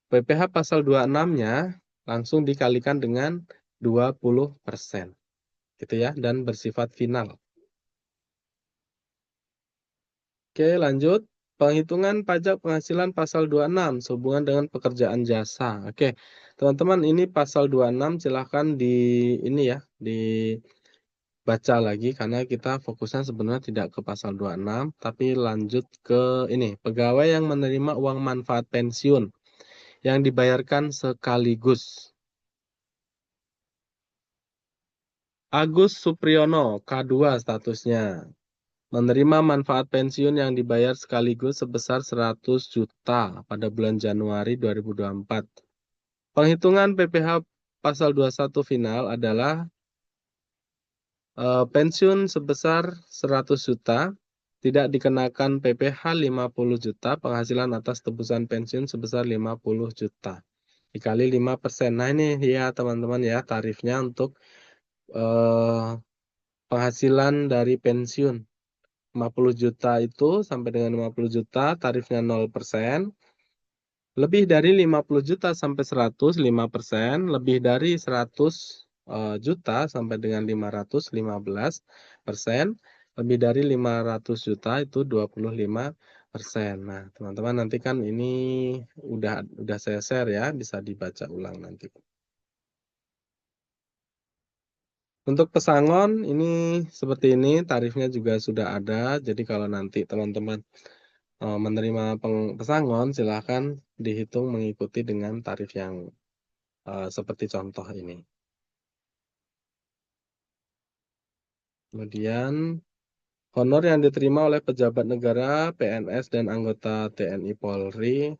PPh pasal 26-nya langsung dikalikan dengan 20%. Gitu ya, dan bersifat final. Oke, lanjut. Penghitungan pajak penghasilan pasal 26 sehubungan dengan pekerjaan jasa. Oke, teman-teman ini pasal 26 silahkan ini ya, dibaca lagi karena kita fokusnya sebenarnya tidak ke pasal 26, tapi lanjut ke ini, pegawai yang menerima uang manfaat pensiun yang dibayarkan sekaligus. Agus Supriyono, K2 statusnya. Menerima manfaat pensiun yang dibayar sekaligus sebesar 100 juta pada bulan Januari 2024. Penghitungan PPh pasal 21 final adalah, pensiun sebesar 100 juta, tidak dikenakan PPh 50 juta, penghasilan atas tebusan pensiun sebesar 50 juta. Dikali 5%. Nah ini ya teman-teman ya tarifnya untuk, eee, penghasilan dari pensiun. 50 juta itu sampai dengan 50 juta tarifnya 0%, lebih dari 50 juta sampai 100, 5%, lebih dari 100, juta sampai dengan 515%, lebih dari 500 juta itu 25%. Nah, teman-teman nanti kan ini udah saya share ya, bisa dibaca ulang nanti. Untuk pesangon ini seperti ini, tarifnya juga sudah ada, jadi kalau nanti teman-teman menerima pesangon silakan dihitung mengikuti dengan tarif yang, seperti contoh ini. Kemudian honor yang diterima oleh pejabat negara, PNS, dan anggota TNI Polri,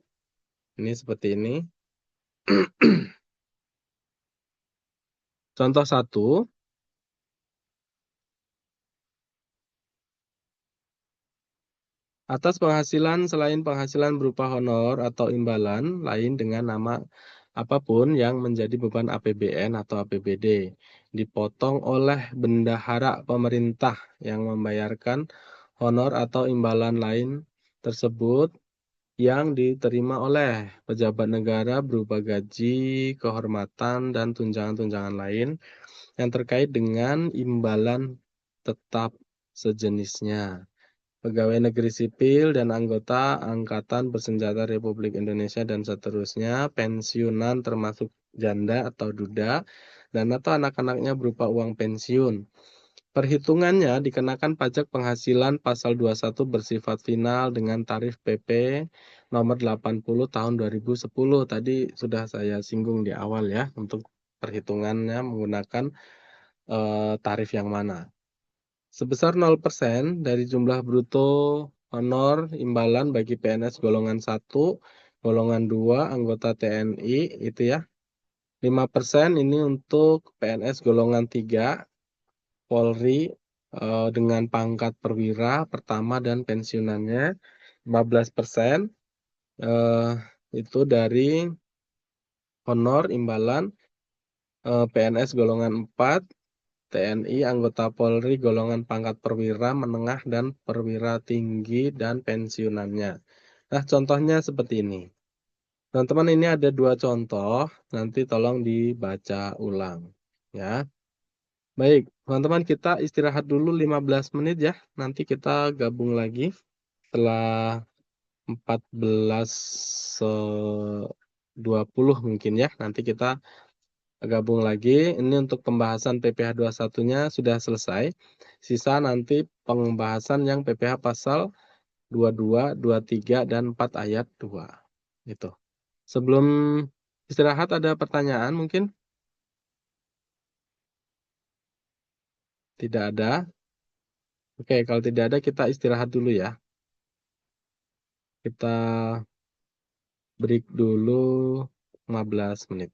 ini seperti ini. Contoh satu, atas penghasilan selain penghasilan berupa honor atau imbalan lain dengan nama apapun yang menjadi beban APBN atau APBD, dipotong oleh bendahara pemerintah yang membayarkan honor atau imbalan lain tersebut yang diterima oleh pejabat negara berupa gaji, kehormatan, dan tunjangan-tunjangan lain yang terkait dengan imbalan tetap sejenisnya. Pegawai negeri sipil dan anggota Angkatan Bersenjata Republik Indonesia dan seterusnya, pensiunan termasuk janda atau duda, dan atau anak-anaknya berupa uang pensiun. Perhitungannya dikenakan pajak penghasilan pasal 21 bersifat final dengan tarif PP nomor 80 tahun 2010. Tadi sudah saya singgung di awal ya, untuk perhitungannya menggunakan tarif yang mana. Sebesar 0% dari jumlah bruto honor imbalan bagi PNS golongan 1, golongan 2, anggota TNI itu ya. 5% ini untuk PNS golongan 3, Polri dengan pangkat perwira pertama dan pensiunannya. 15% eh, itu dari honor imbalan PNS golongan 4, TNI, anggota Polri golongan pangkat perwira menengah dan perwira tinggi dan pensiunannya. Nah, contohnya seperti ini. Teman-teman, ini ada 2 contoh, nanti tolong dibaca ulang ya. Baik, teman-teman, kita istirahat dulu 15 menit ya. Nanti kita gabung lagi setelah 14.20 mungkin ya. Nanti kita gabung lagi. Ini untuk pembahasan PPh 21-nya sudah selesai. Sisa nanti pembahasan yang PPh pasal 22, 23, dan 4 ayat 2. Itu. Sebelum istirahat ada pertanyaan mungkin? Tidak ada. Oke, kalau tidak ada kita istirahat dulu ya. Kita break dulu 15 menit.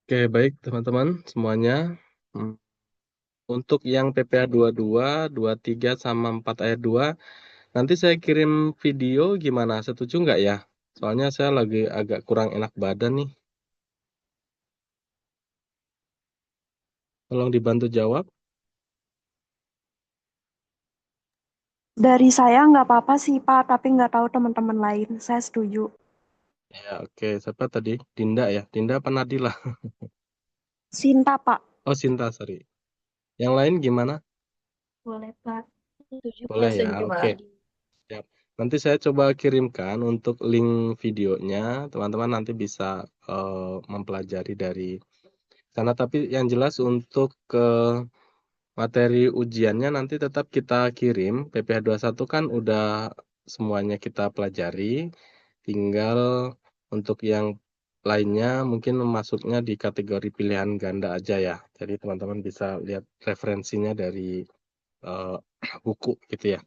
Oke, baik teman-teman semuanya. Hmm, Untuk yang PPA 22, 23 sama 4 ayat 2, nanti saya kirim video gimana? Setuju nggak ya? Soalnya saya lagi agak kurang enak badan nih. Tolong dibantu jawab. Dari saya nggak apa-apa sih Pak, tapi nggak tahu teman-teman lain. Saya setuju. Ya, oke. Siapa tadi? Dinda ya? Dinda apa Nadila? Sinta Pak. Oh, Sinta, sorry. Yang lain gimana? Boleh, Pak. Setuju, Boleh Pak. ya? Setuju, Oke. Pak. Siap. Nanti saya coba kirimkan untuk link videonya. Teman-teman nanti bisa mempelajari dari sana. Tapi yang jelas untuk materi ujiannya nanti tetap kita kirim. PPH 21 kan udah semuanya kita pelajari. Tinggal untuk yang lainnya mungkin masuknya di kategori pilihan ganda aja ya. Jadi teman-teman bisa lihat referensinya dari eh, buku gitu ya.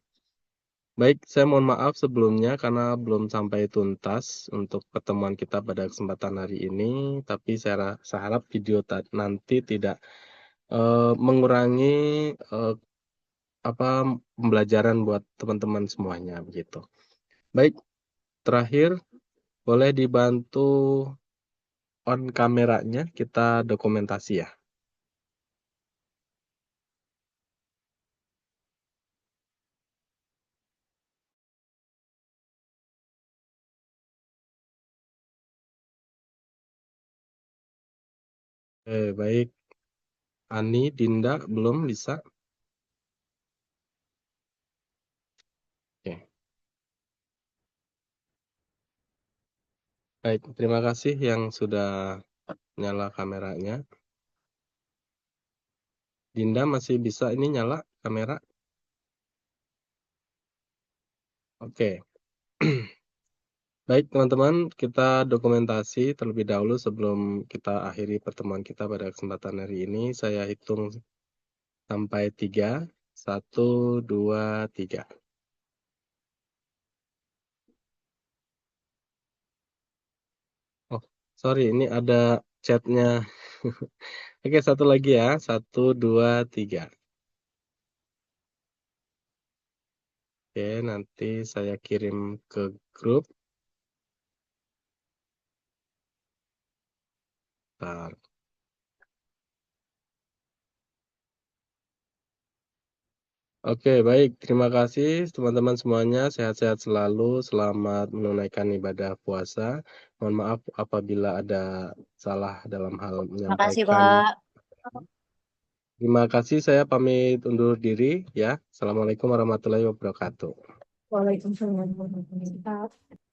Baik, saya mohon maaf sebelumnya karena belum sampai tuntas untuk pertemuan kita pada kesempatan hari ini, tapi saya harap video nanti tidak mengurangi eh, apa pembelajaran buat teman-teman semuanya begitu. Baik, terakhir boleh dibantu on kameranya kita dokumentasi ya. Baik, Ani, Dinda belum bisa. Oke. Baik, terima kasih yang sudah nyala kameranya. Dinda masih bisa ini nyala kamera? Oke. Baik, teman-teman, kita dokumentasi terlebih dahulu sebelum kita akhiri pertemuan kita pada kesempatan hari ini. Saya hitung sampai 3. 1, 2, 3. Oh, sorry, ini ada chatnya. Oke, satu lagi ya. 1, 2, 3. Oke, nanti saya kirim ke grup. Bentar. Oke, baik. Terima kasih teman-teman semuanya. Sehat-sehat selalu. Selamat menunaikan ibadah puasa. Mohon maaf apabila ada salah dalam hal Makasih, menyampaikan. Pak. Terima kasih. Saya pamit undur diri ya. Assalamualaikum warahmatullahi wabarakatuh. Waalaikumsalam warahmatullahi wabarakatuh.